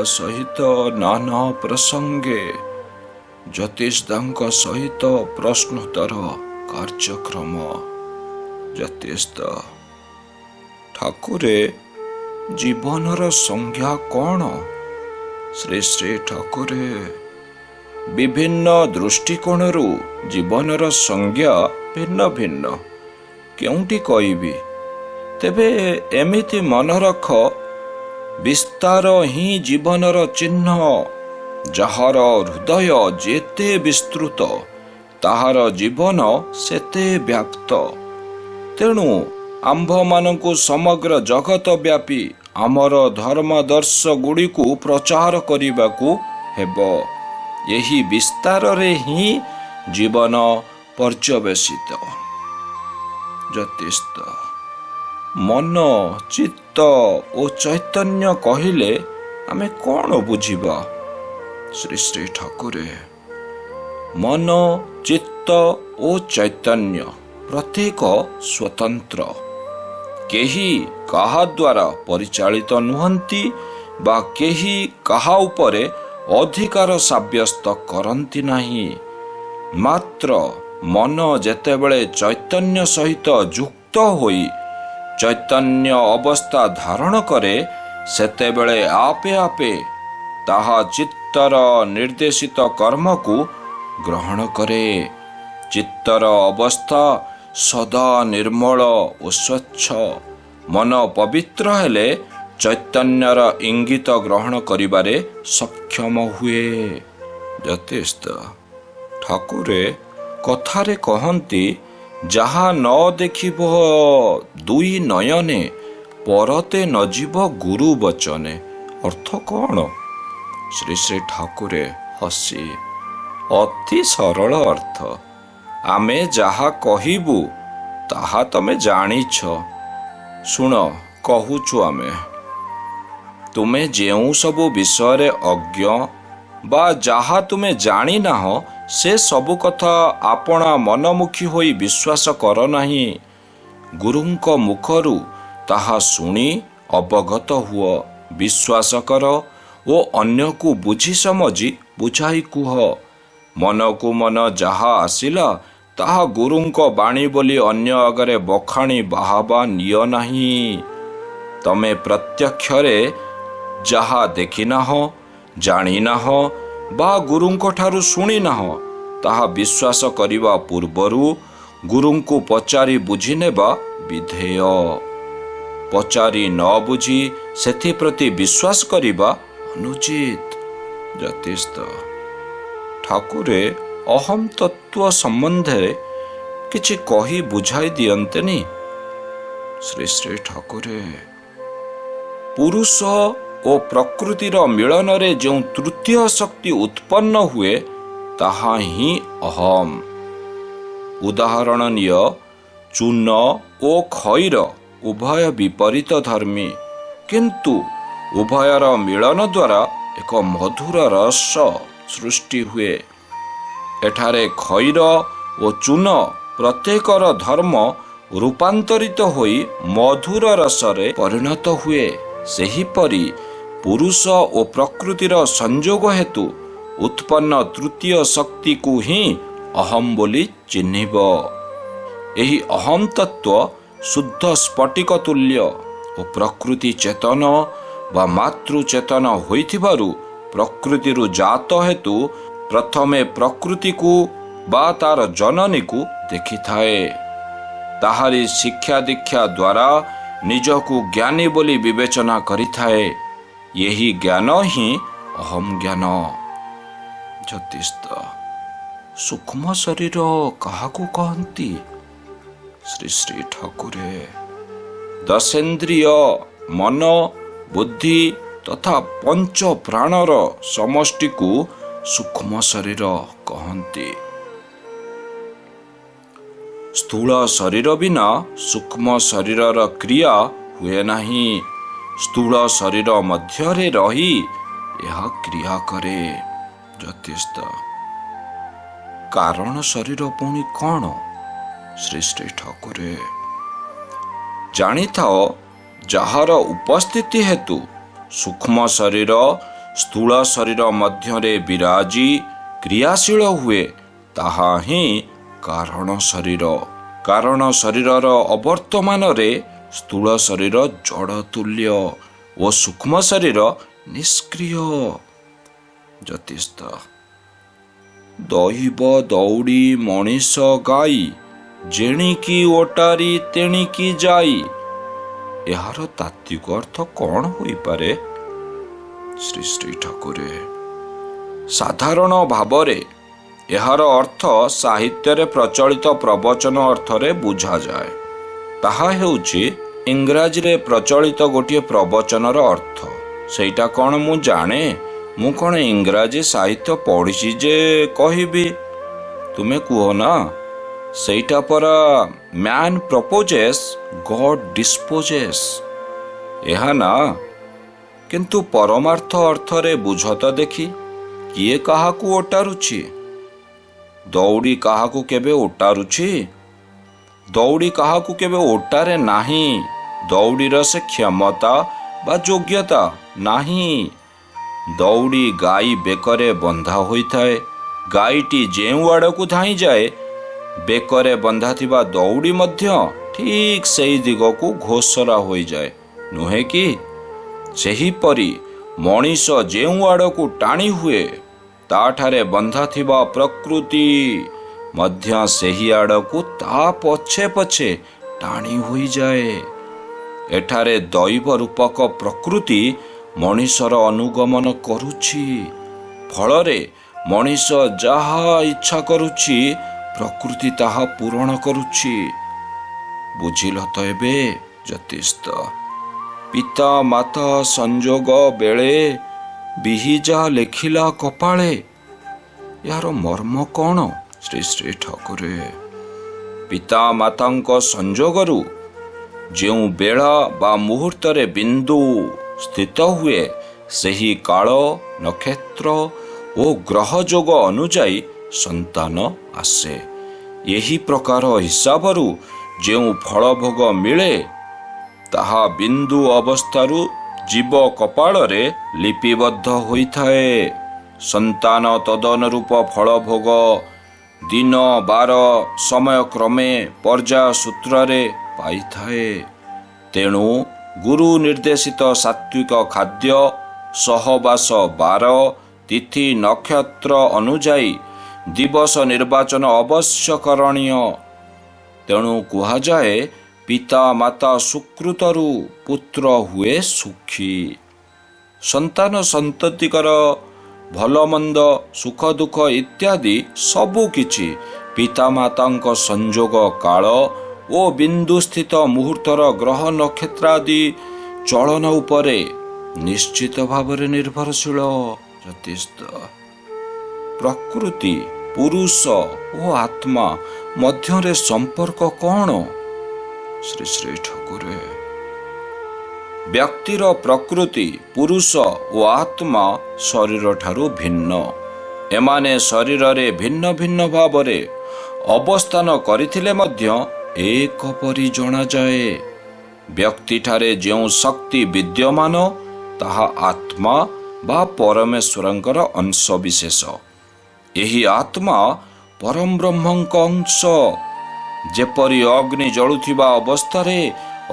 सहित नाना प्रसंगे ज्योतिषदांक सहित प्रश्नोत्तर कार्यक्रम। ज्योतिषद ठाकुरे जीवनर संज्ञा कौन? श्री श्री ठाकुरे विभिन्न दृष्टिकोणरू जीवनर संज्ञा भिन्न भिन्न। केउंटी कहबी तेबे एमिति मन रख, विस्तार ही जीवनर चिन्ह। जहार हृदय जेते विस्तृत ताहार जीवन सेते व्याप्त। तेणु आंभ मानकु समग्र जगत व्यापी आमर धर्मदर्श गुड़िकु प्रचार करिबाकु हेबो। यही विस्तार रे ही जीवन पर्यवेसित। ज्योतिष मन चित्त ओ चैतन्य कहिले आमे कौन बुझिबा? श्री श्री ठाकुरे मन चित्त ओ चैतन्य प्रत्येक स्वतंत्र, केही काहा द्वारा परिचालित नुहंती बा केही काहा उपरे अधिकार साब्यस्त करंती नहीं। मात्र मन जेतेबेले चैतन्य सहित युक्त होई चैतन्य अवस्था धारण करे, सेतेबेले आपे आपे ताहा चित्तर निर्देशित कर्म को ग्रहण करे। चित्तर अवस्था सदा निर्मल और स्वच्छ। मन पवित्र हेले चैतन्यर इंगित ग्रहण करिबारे सक्षम हुए। यथेष्ट ठाकुरे कथारे कहंती, जहा न देखिब दुई नयने परते न जीव गुरु बचने। अर्थ कौन? श्री श्री ठाकुरे हसी अति सरल अर्थ। आमे जहा कहिबु ताहा तमे जानिछ। सुन कहूछु, आमे तुमे जेउ सबु विषय अज्ञ बा जहा तुमे जानी नाह, से सबु कथा आपणा मनमुखी होई विश्वास कर नाही। गुरुंक मुखरू ताहा सुनी अवगत हुओ, विश्वास कर ओ अन्य को बुझी समझी बुझाई कुह। मन को मन जहा आसिला ताहा गुरुंक बाणी बोली अन्य अगरे बखाणी बाहाबा निय नाही। तमे प्रत्यक्षरे जहा देखी नाह, जानी नाह बा गुरुंक ठारू शुणी नाह, ताहा विश्वास करिबा पूर्वरु गुरुंको पचारि बुझी नेबा विधेय। पचारि न बुझी सेथि प्रति विश्वास करिबा अनुचित। ज्योतिष ठाकुरे अहम तत्व संबंधे किछि कही बुझाई दियंतेनी। श्री श्री ठाकुरे पुरुष ओ प्रकृतिर मिलन रे जो तृतीय शक्ति उत्पन्न हुए ताहा ही अहम। उदाहरणीय चून ओ खैर उभय विपरीत धर्मी, किंतु उभयर मिलन द्वारा एक मधुर रस सृष्टि हुए। एठारे खैर ओ चून प्रत्येकर धर्म रूपांतरित होई मधुर रसरे परिणत हुए। सेहीपरि पुरुष ओ प्रकृतिर संयोग हेतु उत्पन्न तृतीय शक्ति को ही अहम बोली चिन्हिब। एही अहम तत्व शुद्ध स्फटिक तुल्य ओ प्रकृति चेतन बा मातृ चेतन होइथिबारु प्रकृतिरु जात हेतु प्रथमे प्रकृति को बा तार जननी को देखि थाए। ताहारी शिक्षा दीक्षा द्वारा निजकु ज्ञानी बोली विवेचना करि थाए। यही ज्ञान ही अहम ज्ञान। ज्योतिष सूक्ष्म शरीर काहाकु कहंती? श्री श्री ठाकुरे दशेन्द्रिय मन बुद्धि तथा पंच प्राणर समष्टि को सूक्ष्म शरीर कहंती। स्थूल शरीर बिना सूक्ष्म शरीरर क्रिया हुए नहीं। स्थूल शरीर मध्यरे रही यह क्रिया करे। ज्योतिष कारण शरीर पुणी कौन? श्री श्री ठाकुरे जानी थाओ, जार उपस्थिति हेतु सूक्ष्म शरीर ସ୍ଥୂଳ ଶରୀର ମଧ୍ୟରେ ବିରାଜି କ୍ରିୟାଶୀଳ ହୁଏ, ତାହା ହିଁ କାରଣ ଶରୀର। କାରଣ ଶରୀରର ଅବର୍ତ୍ତମାନରେ ସ୍ଥୂଳ ଶରୀର ଜଡ଼ ତୁଲ୍ୟ ଓ ସୂକ୍ଷ୍ମ ଶରୀର ନିଷ୍କ୍ରିୟ। ଜ୍ୟୋତିଷ ଦୈବ ଦୌଡ଼ି ମଣିଷ ଗାଇ, ଯେଣିକି ଓଟାରି ତେଣିକି ଯାଇ। ଏହାର ତାତ୍ତ୍ୱିକ ଅର୍ଥ କ'ଣ ହୋଇପାରେ? ଶ୍ରୀ ଶ୍ରୀ ଠାକୁରେ ସାଧାରଣ ଭାବରେ ଏହାର ଅର୍ଥ ସାହିତ୍ୟରେ ପ୍ରଚଳିତ ପ୍ରବଚନ ଅର୍ଥରେ ବୁଝାଯାଏ। ତାହା ହେଉଛି ଇଂରାଜୀରେ ପ୍ରଚଳିତ ଗୋଟିଏ ପ୍ରବଚନର ଅର୍ଥ। ସେଇଟା କ'ଣ ମୁଁ ଜାଣେ? ମୁଁ କ'ଣ ଇଂରାଜୀ ସାହିତ୍ୟ ପଢ଼ିଛି ଯେ କହିବି? ତୁମେ କୁହ ନା। ସେଇଟା ପରା ମ୍ୟାନ୍ ପ୍ରପୋଜେସ୍ ଗଡ୍ ଡିସ୍ପୋଜେସ୍। ଏହା ନା, କିନ୍ତୁ ପରମାର୍ଥ ଅର୍ଥରେ ବୁଝ ତ ଦେଖି। କିଏ କାହାକୁ ଓଟାରୁଛି? ଦୌଡ଼ି କାହାକୁ କେବେ ଓଟାରୁଛି? ଦୌଡ଼ି କାହାକୁ କେବେ ଓଟାରେ ନାହିଁ। ଦୌଡ଼ିର ସେ କ୍ଷମତା ବା ଯୋଗ୍ୟତା ନାହିଁ। ଦୌଡ଼ି ଗାଈ ବେକରେ ବନ୍ଧା ହୋଇଥାଏ। ଗାଈଟି ଯେଉଁ ଆଡ଼କୁ ଧାଇଁଯାଏ, ବେକରେ ବନ୍ଧା ଥିବା ଦୌଡ଼ି ମଧ୍ୟ ଠିକ୍ ସେହି ଦିଗକୁ ଘୋଷରା ହୋଇଯାଏ, ନୁହେଁ କି? ସେହିପରି ମଣିଷ ଯେଉଁ ଆଡ଼କୁ ଟାଣି ହୁଏ, ତାଠାରେ ବନ୍ଧା ଥିବା ପ୍ରକୃତି ମଧ୍ୟ ସେହି ଆଡ଼କୁ ତା ପଛେ ପଛେ ଟାଣି ହୋଇଯାଏ। ଏଠାରେ ଦୈବ ରୂପକ ପ୍ରକୃତି ମଣିଷର ଅନୁଗମନ କରୁଛି। ଫଳରେ ମଣିଷ ଯାହା ଇଚ୍ଛା କରୁଛି, ପ୍ରକୃତି ତାହା ପୂରଣ କରୁଛି। ବୁଝିଲ ତ ଏବେ ଜ୍ୟୋତିଷ? ପିତା ମାତା ସଂଯୋଗ ବେଳେ ବିହିଯା ଲେଖିଲା କପାଳେ। ଏହାର ମର୍ମ କ'ଣ? ଶ୍ରୀ ଶ୍ରୀ ଠାକୁରେ ପିତା ମାତାଙ୍କ ସଂଯୋଗରୁ ଯେଉଁ ବେଳା ବା ମୁହୂର୍ତ୍ତରେ ବିନ୍ଦୁ ସ୍ଥିତ ହୁଏ, ସେହି କାଳ, ନକ୍ଷତ୍ର ଓ ଗ୍ରହ ଯୋଗ ଅନୁଯାୟୀ ସନ୍ତାନ ଆସେ। ଏହି ପ୍ରକାର ହିସାବରୁ ଯେଉଁ ଫଳଭୋଗ ମିଳେ, ତାହା ବିନ୍ଦୁ ଅବସ୍ଥାରୁ ଜୀବ କପାଳରେ ଲିପିବଦ୍ଧ ହୋଇଥାଏ। ସନ୍ତାନ ତଦନୁରୂପ ଫଳଭୋଗ ଦିନ ବାର ସମୟ କ୍ରମେ ପର୍ଯ୍ୟାୟ ସୂତ୍ରରେ ପାଇଥାଏ। ତେଣୁ ଗୁରୁ ନିର୍ଦ୍ଦେଶିତ ସାତ୍ୱିକ ଖାଦ୍ୟ, ସହବାସ ବାର, ତିଥି ନକ୍ଷତ୍ର ଅନୁଯାୟୀ ଦିବସ ନିର୍ବାଚନ ଅବଶ୍ୟ କରଣୀୟ। ତେଣୁ କୁହାଯାଏ, ପିତା ମାତା ସୁକୃତରୁ ପୁତ୍ର ହୁଏ ସୁଖୀ। ସନ୍ତାନ ସନ୍ତତିଙ୍କର ଭଲମନ୍ଦ, ସୁଖ ଦୁଃଖ ଇତ୍ୟାଦି ସବୁ କିଛି ପିତାମାତାଙ୍କ ସଂଯୋଗ କାଳ ଓ ବିନ୍ଦୁସ୍ଥିତ ମୁହୂର୍ତ୍ତର ଗ୍ରହ ନକ୍ଷତ୍ରାଦି ଚଳନ ଉପରେ ନିଶ୍ଚିତ ଭାବରେ ନିର୍ଭରଶୀଳ। ପ୍ରକୃତି, ପୁରୁଷ ଓ ଆତ୍ମା ମଧ୍ୟରେ ସମ୍ପର୍କ କ'ଣ? ଶ୍ରୀ ଶ୍ରୀ ଠାକୁରେ ବ୍ୟକ୍ତିର ପ୍ରକୃତି, ପୁରୁଷ ଓ ଆତ୍ମା ଶରୀରଠାରୁ ଭିନ୍ନ। ଏମାନେ ଶରୀରରେ ଭିନ୍ନ ଭିନ୍ନ ଭାବରେ ଅବସ୍ଥାନ କରିଥିଲେ ମଧ୍ୟ ଏକ ପରି ଜଣାଯାଏ। ବ୍ୟକ୍ତିଠାରେ ଯେଉଁ ଶକ୍ତି ବିଦ୍ୟମାନ, ତାହା ଆତ୍ମା ବା ପରମେଶ୍ୱରଙ୍କର ଅଂଶବିଶେଷ। ଏହି ଆତ୍ମା ପରମ ବ୍ରହ୍ମଙ୍କ ଅଂଶ। ଯେପରି ଅଗ୍ନି ଜଳୁଥିବା ଅବସ୍ଥାରେ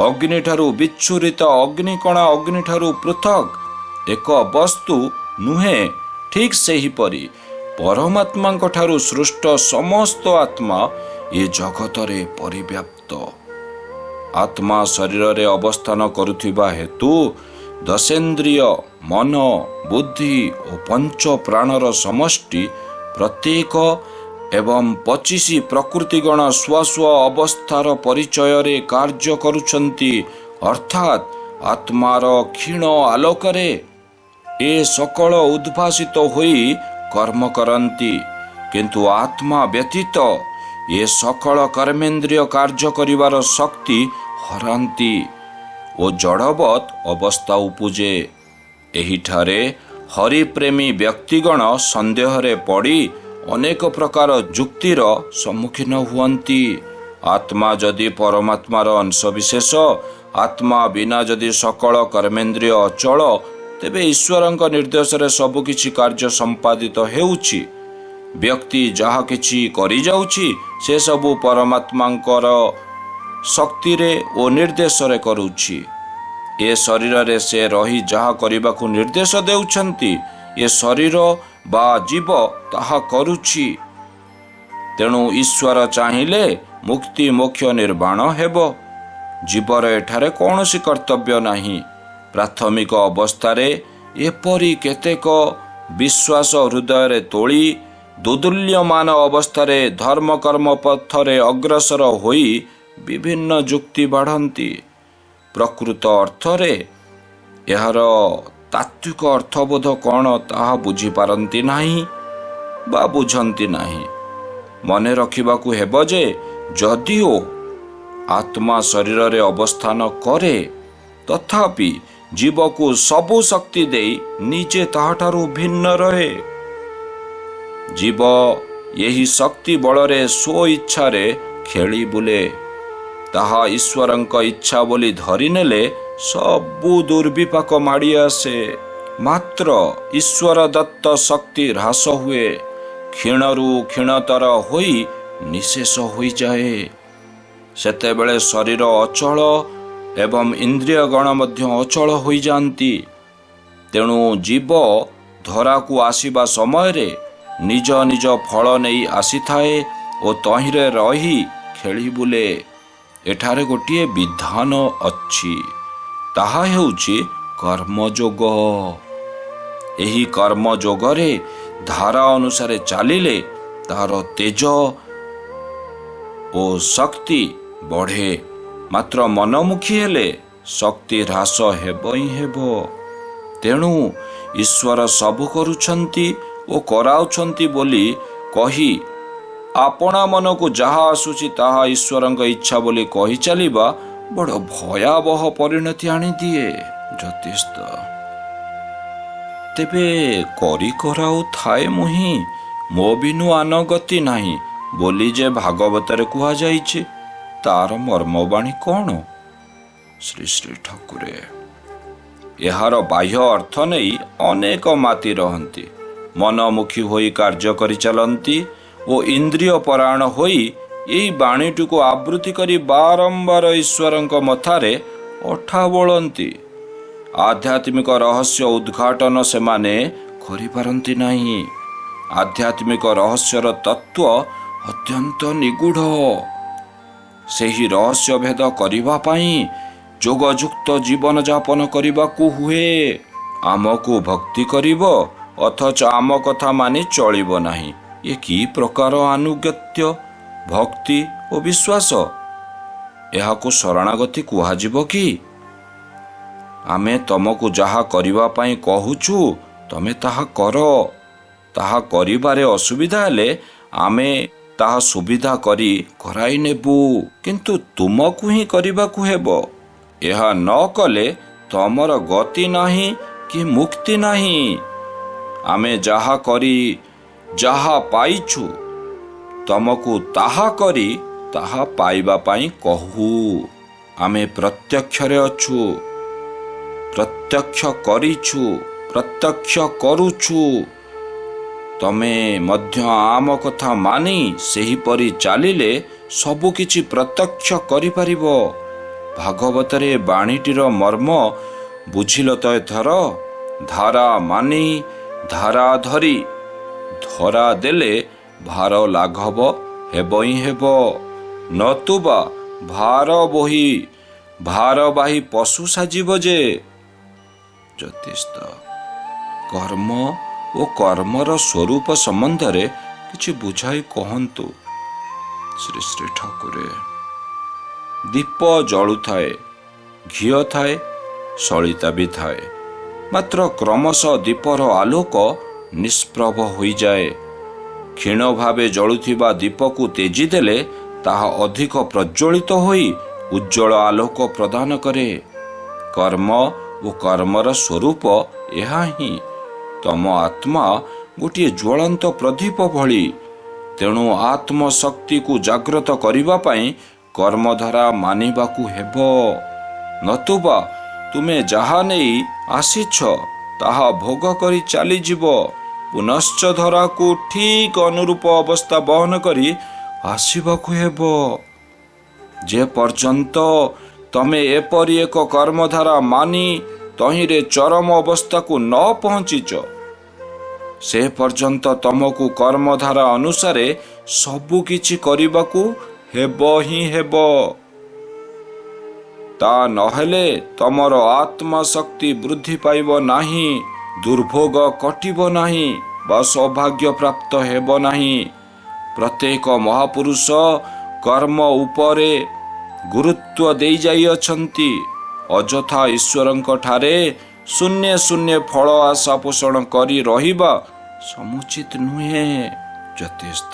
ଅଗ୍ନିଠାରୁ ବିଚ୍ଛୁରିତ ଅଗ୍ନିକଣା ଅଗ୍ନିଠାରୁ ପୃଥକ୍ ଏକ ବସ୍ତୁ ନୁହେଁ, ଠିକ୍ ସେହିପରି ପରମାତ୍ମାଙ୍କ ଠାରୁ ସୃଷ୍ଟ ସମସ୍ତ ଆତ୍ମା ଏ ଜଗତରେ ପରିବ୍ୟାପ୍ତ। ଆତ୍ମା ଶରୀରରେ ଅବସ୍ଥାନ କରୁଥିବା ହେତୁ ଦଶେନ୍ଦ୍ରିୟ, ମନ, ବୁଦ୍ଧି ଓ ପଞ୍ଚ ପ୍ରାଣର ସମଷ୍ଟି ପ୍ରତ୍ୟେକ ଏବଂ 25 ପ୍ରକୃତିଗଣ ସ୍ୱ ସ୍ୱ ଅବସ୍ଥାର ପରିଚୟରେ କାର୍ଯ୍ୟ କରୁଛନ୍ତି। ଅର୍ଥାତ୍ ଆତ୍ମାର କ୍ଷୀଣ ଆଲୋକରେ ଏ ସକଳ ଉଦ୍ଭାସିତ ହୋଇ କର୍ମ କରନ୍ତି। କିନ୍ତୁ ଆତ୍ମା ବ୍ୟତୀତ ଏ ସକଳ କର୍ମେନ୍ଦ୍ରିୟ କାର୍ଯ୍ୟ କରିବାର ଶକ୍ତି ହରାନ୍ତି ଓ ଜଡ଼ବତ୍ ଅବସ୍ଥା ଉପୁଜେ। ଏହିଠାରେ ହରିପ୍ରେମୀ ବ୍ୟକ୍ତିଗଣ ସନ୍ଦେହରେ ପଡ଼ି ଅନେକ ପ୍ରକାର ଯୁକ୍ତିର ସମ୍ମୁଖୀନ ହୁଅନ୍ତି। ଆତ୍ମା ଯଦି ପରମାତ୍ମାର ଅଂଶବିଶେଷ, ଆତ୍ମା ବିନା ଯଦି ସକଳ କର୍ମେନ୍ଦ୍ରିୟ ଅଚଳ, ତେବେ ଈଶ୍ୱରଙ୍କ ନିର୍ଦ୍ଦେଶରେ ସବୁକିଛି କାର୍ଯ୍ୟ ସମ୍ପାଦିତ ହେଉଛି। ବ୍ୟକ୍ତି ଯାହା କିଛି କରିଯାଉଛି ସେସବୁ ପରମାତ୍ମାଙ୍କର ଶକ୍ତିରେ ଓ ନିର୍ଦ୍ଦେଶରେ କରୁଛି। ଏ ଶରୀରରେ ସେ ରହି ଯାହା କରିବାକୁ ନିର୍ଦ୍ଦେଶ ଦେଉଛନ୍ତି ଏ ଶରୀର ବା ଜୀବ ତାହା କରୁଛି। ତେଣୁ ଈଶ୍ୱର ଚାହିଁଲେ ମୁକ୍ତି ମୋକ୍ଷ ନିର୍ବାଣ ହେବ। ଜୀବର ଏଠାରେ କୌଣସି କର୍ତ୍ତବ୍ୟ ନାହିଁ। ପ୍ରାଥମିକ ଅବସ୍ଥାରେ ଏପରି କେତେକ ବିଶ୍ୱାସ ହୃଦୟରେ ତୋଳି ଦୋଦୁଲ୍ୟମାନ ଅବସ୍ଥାରେ ଧର୍ମକର୍ମ ପଥରେ ଅଗ୍ରସର ହୋଇ ବିଭିନ୍ନ ଯୁକ୍ତି ବାଢ଼ନ୍ତି। ପ୍ରକୃତ ଅର୍ଥରେ ଏହାର ତାତ୍ତ୍ୱିକ ଅର୍ଥବୋଧ କ'ଣ ତାହା ବୁଝିପାରନ୍ତି ନାହିଁ ବା ବୁଝନ୍ତି ନାହିଁ। ମନେ ରଖିବାକୁ ହେବ ଯେ ଯଦିଓ ଆତ୍ମା ଶରୀରରେ ଅବସ୍ଥାନ କରେ ତଥାପି ଜୀବକୁ ସବୁ ଶକ୍ତି ଦେଇ ନିଜେ ତାହାଠାରୁ ଭିନ୍ନ ରହେ। ଜୀବ ଏହି ଶକ୍ତି ବଳରେ ସ୍ୱଇଚ୍ଛାରେ ଖେଳି ବୁଲେ। ତାହା ଈଶ୍ୱରଙ୍କ ଇଚ୍ଛା ବୋଲି ଧରିନେଲେ ସବୁ ଦୁର୍ବିପାକ ମାଡ଼ି ଆସେ। ମାତ୍ର ଈଶ୍ୱର ଦତ୍ତ ଶକ୍ତି ହ୍ରାସ ହୁଏ, କ୍ଷୀଣରୁ କ୍ଷୀଣତର ହୋଇ ନିଶେଷ ହୋଇଯାଏ। ସେତେବେଳେ ଶରୀର ଅଚଳ ଏବଂ ଇନ୍ଦ୍ରିୟଗଣ ମଧ୍ୟ ଅଚଳ ହୋଇଯାଆନ୍ତି। ତେଣୁ ଜୀବ ଧରାକୁ ଆସିବା ସମୟରେ ନିଜ ନିଜ ଫଳ ନେଇ ଆସିଥାଏ ଓ ତହିଁରେ ରହି ଖେଳି ବୁଲେ। ଏଠାରେ ଗୋଟିଏ ବିଧାନ ଅଛି, ତାହା ହେଉଛି କର୍ମଯୋଗ। ଏହି କର୍ମଯୋଗରେ ଧାରା ଅନୁସାରେ ଚାଲିଲେ ତାହାର ତେଜ ଓ ଶକ୍ତି ବଢ଼େ। ମାତ୍ର ମନମୁଖୀ ହେଲେ ଶକ୍ତି ହ୍ରାସ ହେବ ହିଁ ହେବ। ତେଣୁ ଈଶ୍ୱର ସବୁ କରୁଛନ୍ତି ଓ କରାଉଛନ୍ତି ବୋଲି କହି ଆପଣା ମନକୁ ଯାହା ଆସୁଛି ତାହା ଈଶ୍ୱରଙ୍କ ଇଚ୍ଛା ବୋଲି କହି ଚାଲିବା ବଡ଼ ଭୟାବହ ପରିଣତି ଆଣିଦିଏ। ଜ୍ୟୋତିଷ ତେବେ କରି କରାଉ ଥାଏ ମୁହିଁ ମୋ ବିନୁ ଆନଗତି ନାହିଁ ବୋଲି ଯେ ଭାଗବତରେ କୁହାଯାଇଛି ତାର ମର୍ମବାଣୀ କ'ଣ? ଶ୍ରୀ ଶ୍ରୀ ଠାକୁରେ ଏହାର ବାହ୍ୟ ଅର୍ଥ ନେଇ ଅନେକ ମାତି ରହନ୍ତି, ମନମୁଖୀ ହୋଇ କାର୍ଯ୍ୟ କରିଚାଲନ୍ତି ଓ ଇନ୍ଦ୍ରିୟ ପରାୟଣ ହୋଇ ଏହି ବାଣୀଟିକୁ ଆବୃତ୍ତି କରି ବାରମ୍ବାର ଈଶ୍ୱରଙ୍କ ମଥାରେ ଅଠା ବୋଳନ୍ତି। ଆଧ୍ୟାତ୍ମିକ ରହସ୍ୟ ଉଦ୍ଘାଟନ ସେମାନେ କରିପାରନ୍ତି ନାହିଁ। ଆଧ୍ୟାତ୍ମିକ ରହସ୍ୟର ତତ୍ତ୍ୱ ଅତ୍ୟନ୍ତ ନିଗୂଢ଼। ସେହି ରହସ୍ୟ ଭେଦ କରିବା ପାଇଁ ଯୋଗଯୁକ୍ତ ଜୀବନଯାପନ କରିବାକୁ ହୁଏ। ଆମକୁ ଭକ୍ତି କରିବ ଅଥଚ ଆମ କଥା ମାନି ଚଳିବ ନାହିଁ, ଏ କି ପ୍ରକାର ଆନୁଗତ୍ୟ, ଭକ୍ତି ଓ ବିଶ୍ୱାସ? ଏହାକୁ ଶରଣାଗତି କୁହାଯିବ କି? ଆମେ ତମକୁ ଯାହା କରିବା ପାଇଁ କହୁଛୁ ତମେ ତାହା କର। ତାହା କରିବାରେ ଅସୁବିଧା ହେଲେ ଆମେ ତାହା ସୁବିଧା କରି କରାଇ ନେବୁ, କିନ୍ତୁ ତୁମକୁ ହିଁ କରିବାକୁ ହେବ। ଏହା ନ କଲେ ତମର ଗତି ନାହିଁ କି ମୁକ୍ତି ନାହିଁ। ଆମେ ଯାହା କରି ଯାହା ପାଇଛୁ ତମକୁ ତାହା କରି ତାହା ପାଇବା ପାଇଁ କହୁ। ଆମେ ପ୍ରତ୍ୟକ୍ଷରେ ଅଛୁ, ପ୍ରତ୍ୟକ୍ଷ କରିଛୁ, ପ୍ରତ୍ୟକ୍ଷ କରୁଛୁ। ତମେ ମଧ୍ୟ ଆମ କଥା ମାନି ସେହିପରି ଚାଲିଲେ ସବୁକିଛି ପ୍ରତ୍ୟକ୍ଷ କରିପାରିବ। ଭାଗବତରେ ବାଣୀଟିର ମର୍ମ ବୁଝିଲ ତ ଏଥର? ଧାରା ମାନି ଧାରା ଧରି ଧରା ଦେଲେ ଭାର ଲାଘବ ହେବ ହିଁ ହେବ, ନତୁବା ଭାରବାହୀ ପଶୁ ସାଜିବ ଯେ। ଜ୍ୟୋତିଷ କର୍ମ ଓ କର୍ମର ସ୍ୱରୂପ ସମ୍ବନ୍ଧରେ କିଛି ବୁଝାଇ କହନ୍ତୁ। ଶ୍ରୀ ଶ୍ରୀ ଠାକୁରେ ଦୀପ ଜଳୁଥାଏ, ଘିଅ ଥାଏ, ସଳିତା ବି ଥାଏ। ମାତ୍ର କ୍ରମଶଃ ଦୀପର ଆଲୋକ ନିଷ୍ପ୍ରଭ ହୋଇଯାଏ। କ୍ଷୀଣ ଭାବେ ଜଳୁଥିବା ଦୀପକୁ ତେଜି ଦେଲେ ତାହା ଅଧିକ ପ୍ରଜ୍ୱଳିତ ହୋଇ ଉଜ୍ଜ୍ୱଳ ଆଲୋକ ପ୍ରଦାନ କରେ। କର୍ମ ଓ କର୍ମର ସ୍ୱରୂପ ଏହା ହିଁ। ତମ ଆତ୍ମା ଗୋଟିଏ ଜ୍ୱଳନ୍ତ ପ୍ରଦୀପ ଭଳି। ତେଣୁ ଆତ୍ମଶକ୍ତିକୁ ଜାଗ୍ରତ କରିବା ପାଇଁ କର୍ମଧାରା ମାନିବାକୁ ହେବ, ନତୁବା ତୁମେ ଯାହା ନେଇ ଆସିଛ ତାହା ଭୋଗ କରି ଚାଲିଯିବ। ପୁନଶ୍ଚ ଧରାକୁ ଠିକ୍ ଅନୁରୂପ ଅବସ୍ଥା ବହନ କରି ଆସିବାକୁ ହେବ। ଯେ ପର୍ଯ୍ୟନ୍ତ ତମେ ଏପରି ଏକ କର୍ମଧାରା ମାନି ତହିଁରେ ଚରମ ଅବସ୍ଥାକୁ ନ ପହଞ୍ଚିଛ, ସେ ପର୍ଯ୍ୟନ୍ତ ତମକୁ କର୍ମଧାରା ଅନୁସାରେ ସବୁ କିଛି କରିବାକୁ ହେବ ହିଁ ହେବ। ତା ନହେଲେ ତମର ଆତ୍ମାଶକ୍ତି ବୃଦ୍ଧି ପାଇବ ନାହିଁ, ଦୁର୍ଭୋଗ କଟିବ ନାହିଁ ବା ସୌଭାଗ୍ୟ ପ୍ରାପ୍ତ ହେବ ନାହିଁ। ପ୍ରତ୍ୟେକ ମହାପୁରୁଷ କର୍ମ ଉପରେ ଗୁରୁତ୍ୱ ଦେଇ ଯାଇଅଛନ୍ତି। ଅଯଥା ଈଶ୍ୱରଙ୍କ ଠାରେ ଶୂନ୍ୟ ଶୂନ୍ୟ ଫଳ ଆଶା ପୋଷଣ କରି ରହିବା ସମୁଚିତ ନୁହେଁ। ଯଥେଷ୍ଟ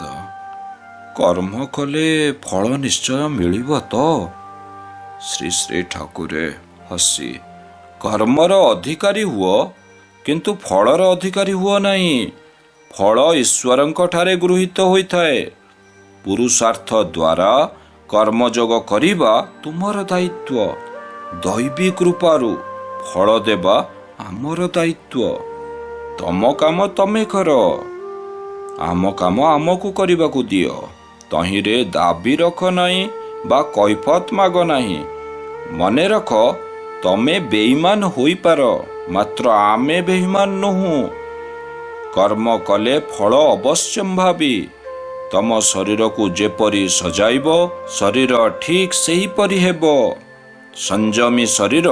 କର୍ମ କଲେ ଫଳ ନିଶ୍ଚୟ ମିଳିବ ତ? ଶ୍ରୀ ଶ୍ରୀ ଠାକୁରେ ହସି, କର୍ମର ଅଧିକାରୀ ହୁଅ କିନ୍ତୁ ଫଳର ଅଧିକାରୀ ହୁଅ ନାହିଁ। ଫଳ ଈଶ୍ୱରଙ୍କ ଠାରେ ଗୃହୀତ ହୋଇଥାଏ। ପୁରୁଷାର୍ଥ ଦ୍ୱାରା କର୍ମଯୋଗ କରିବା ତୁମର ଦାୟିତ୍ୱ। ଦୈବୀ କୃପାରୁ ଫଳ ଦେବା ଆମର ଦାୟିତ୍ୱ। ତମ କାମ ତମେ କର, ଆମ କାମ ଆମକୁ କରିବାକୁ ଦିଅ। ତହିଁରେ ଦାବି ରଖ ନାହିଁ ବା କୈଫତ ମାଗ ନାହିଁ। ମନେ ରଖ, ତମେ ବେଇମାନ ହୋଇପାର, ମାତ୍ର ଆମେ ବେଇମାନ ନୁହଁ। କର୍ମ କଲେ ଫଳ ଅବଶ୍ୟମ୍ଭାବୀ। ତମ ଶରୀରକୁ ଯେପରି ସଜାଇବ, ଶରୀର ଠିକ୍ ସେହିପରି ହେବ। ସଂଯମୀ ଶରୀର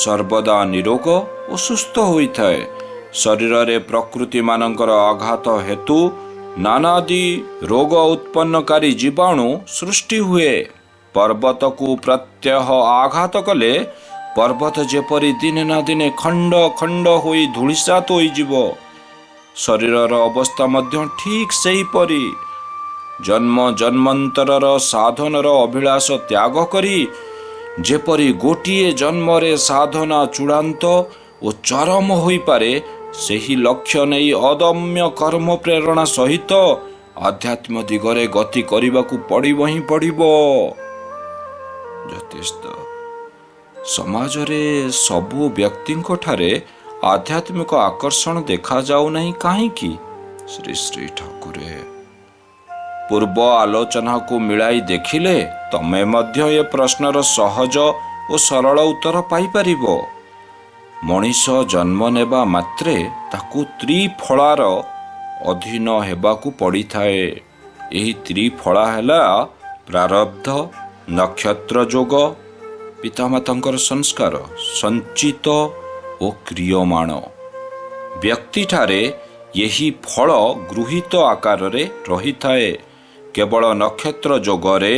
ସର୍ବଦା ନିରୋଗ ଓ ସୁସ୍ଥ ହୋଇଥାଏ। ଶରୀରରେ ପ୍ରକୃତିମାନଙ୍କର ଆଘାତ ହେତୁ ନାନାଦି ରୋଗ ଉତ୍ପନ୍ନକାରୀ ଜୀବାଣୁ ସୃଷ୍ଟି ହୁଏ। ପର୍ବତକୁ ପ୍ରତ୍ୟହ ଆଘାତ କଲେ ପର୍ବତ ଯେପରି ଦିନେ ନା ଦିନେ ଖଣ୍ଡ ଖଣ୍ଡ ହୋଇ ଧୂଳିସାତ ହୋଇଯିବ, ଶରୀରର ଅବସ୍ଥା ମଧ୍ୟ ଠିକ୍ ସେହିପରି। ଜନ୍ମ ଜନ୍ମାନ୍ତରର ସାଧନର ଅଭିଳାଷ ତ୍ୟାଗ କରି ଯେପରି ଗୋଟିଏ ଜନ୍ମରେ ସାଧନା ଚୂଡ଼ାନ୍ତ ଓ ଚରମ ହୋଇପାରେ, ସେହି ଲକ୍ଷ୍ୟ ନେଇ ଅଦମ୍ୟ କର୍ମ ପ୍ରେରଣା ସହିତ ଆଧ୍ୟାତ୍ମ ଦିଗରେ ଗତି କରିବାକୁ ପଡ଼ିବ ହିଁ ପଡ଼ିବ। ଯଥେଷ୍ଟ ସମାଜରେ ସବୁ ବ୍ୟକ୍ତିଙ୍କ ଠାରେ ଆଧ୍ୟାତ୍ମିକ ଆକର୍ଷଣ ଦେଖାଯାଉ ନାହିଁ କାହିଁକି? ଶ୍ରୀ ଶ୍ରୀ ଠାକୁରେ, ପୂର୍ବ ଆଲୋଚନାକୁ ମିଳାଇ ଦେଖିଲେ ତମେ ମଧ୍ୟ ଏ ପ୍ରଶ୍ନର ସହଜ ଓ ସରଳ ଉତ୍ତର ପାଇପାରିବ। ମଣିଷ ଜନ୍ମ ନେବା ମାତ୍ରେ ତାକୁ ତ୍ରିଫଳାର ଅଧୀନ ହେବାକୁ ପଡ଼ିଥାଏ। ଏହି ତ୍ରିଫଳା ହେଲା ପ୍ରାରବ୍ଧ, ନକ୍ଷତ୍ର ଯୋଗ, ପିତାମାତାଙ୍କର ସଂସ୍କାର, ସଞ୍ଚିତ ଓ କ୍ରିୟମାଣ। ବ୍ୟକ୍ତିଠାରେ ଏହି ଫଳ ଗୃହୀତ ଆକାରରେ ରହିଥାଏ। କେବଳ ନକ୍ଷତ୍ର ଯୋଗରେ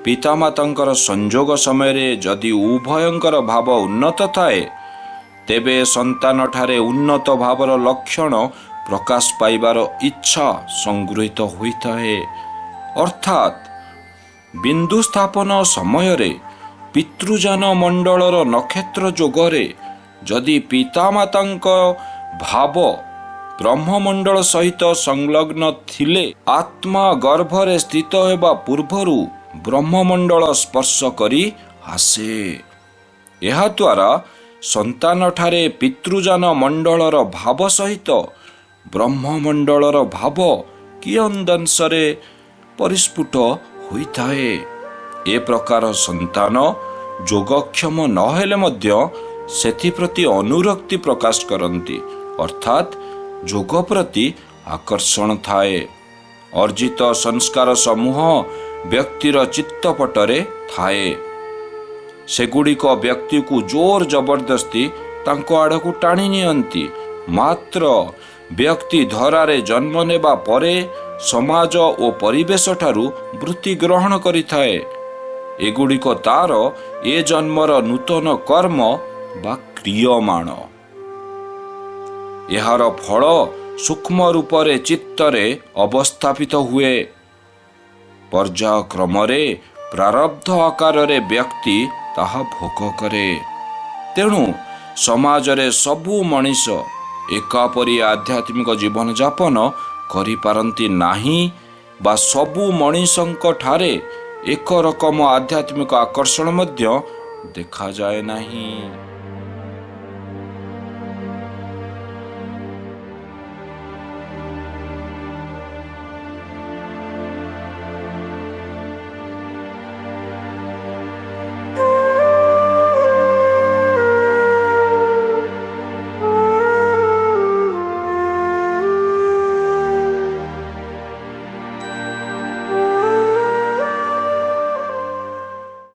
ପିତାମାତାଙ୍କର ସଂଯୋଗ ସମୟରେ ଯଦି ଉଭୟଙ୍କର ଭାବ ଉନ୍ନତ ଥାଏ, ତେବେ ସନ୍ତାନଠାରେ ଉନ୍ନତ ଭାବର ଲକ୍ଷଣ ପ୍ରକାଶ ପାଇବାର ଇଚ୍ଛା ସଂଗୃହୀତ ହୋଇଥାଏ। ଅର୍ଥାତ୍ ବିନ୍ଦୁ ସ୍ଥାପନ ସମୟରେ ପିତୃଯାନ ମଣ୍ଡଳର ନକ୍ଷତ୍ର ଯୋଗରେ ଯଦି ପିତାମାତାଙ୍କ ଭାବ ବ୍ରହ୍ମମଣ୍ଡଳ ସହିତ ସଂଲଗ୍ନ ଥିଲେ, ଆତ୍ମା ଗର୍ଭରେ ସ୍ଥିତ ହେବା ପୂର୍ବରୁ ବ୍ରହ୍ମମଣ୍ଡଳ ସ୍ପର୍ଶ କରି ଆସେ। ଏହାଦ୍ୱାରା ସନ୍ତାନଠାରେ ପିତୃଯାନ ମଣ୍ଡଳର ଭାବ ସହିତ ବ୍ରହ୍ମମଣ୍ଡଳର ଭାବ କିୟଦଂଶରେ ପରିସ୍ଫୁଟ ହୋଇଥାଏ। ଏ ପ୍ରକାର ସନ୍ତାନ ଯୋଗକ୍ଷମ ନହେଲେ ମଧ୍ୟ ସେଥିପ୍ରତି ଅନୁରକ୍ତି ପ୍ରକାଶ କରନ୍ତି, ଅର୍ଥାତ୍ ଯୋଗ ପ୍ରତି ଆକର୍ଷଣ ଥାଏ। ଅର୍ଜିତ ସଂସ୍କାର ସମୂହ ବ୍ୟକ୍ତିର ଚିତ୍ତପଟରେ ଥାଏ। ସେଗୁଡ଼ିକ ବ୍ୟକ୍ତିକୁ ଜୋର ଜବରଦସ୍ତି ତାଙ୍କ ଆଡ଼କୁ ଟାଣି ନିଅନ୍ତି। ମାତ୍ର ବ୍ୟକ୍ତି ଧରାରେ ଜନ୍ମ ନେବା ପରେ ସମାଜ ଓ ପରିବେଶ ଠାରୁ ବୃତ୍ତି ଗ୍ରହଣ କରିଥାଏ। ଏଗୁଡ଼ିକ ତାର ଏ ଜନ୍ମର ନୂତନ କର୍ମ ବା କ୍ରିୟମାଣ। ଏହାର ଫଳ ସୂକ୍ଷ୍ମ ରୂପରେ ଚିତ୍ତରେ ଅବସ୍ଥାପିତ ହୁଏ। ପର୍ଯ୍ୟାୟକ୍ରମରେ ପ୍ରାରବ୍ଧ ଆକାରରେ ବ୍ୟକ୍ତି ତାହା ଭୋଗ କରେ। ତେଣୁ ସମାଜରେ ସବୁ ମଣିଷ ଏକାପରି ଆଧ୍ୟାତ୍ମିକ ଜୀବନଯାପନ କରିପାରନ୍ତି ନାହିଁ ବା ସବୁ ମଣିଷଙ୍କ ଠାରେ ଏକ ରକମ ଆଧ୍ୟାତ୍ମିକ ଆକର୍ଷଣ ମଧ୍ୟ ଦେଖାଯାଏ ନାହିଁ।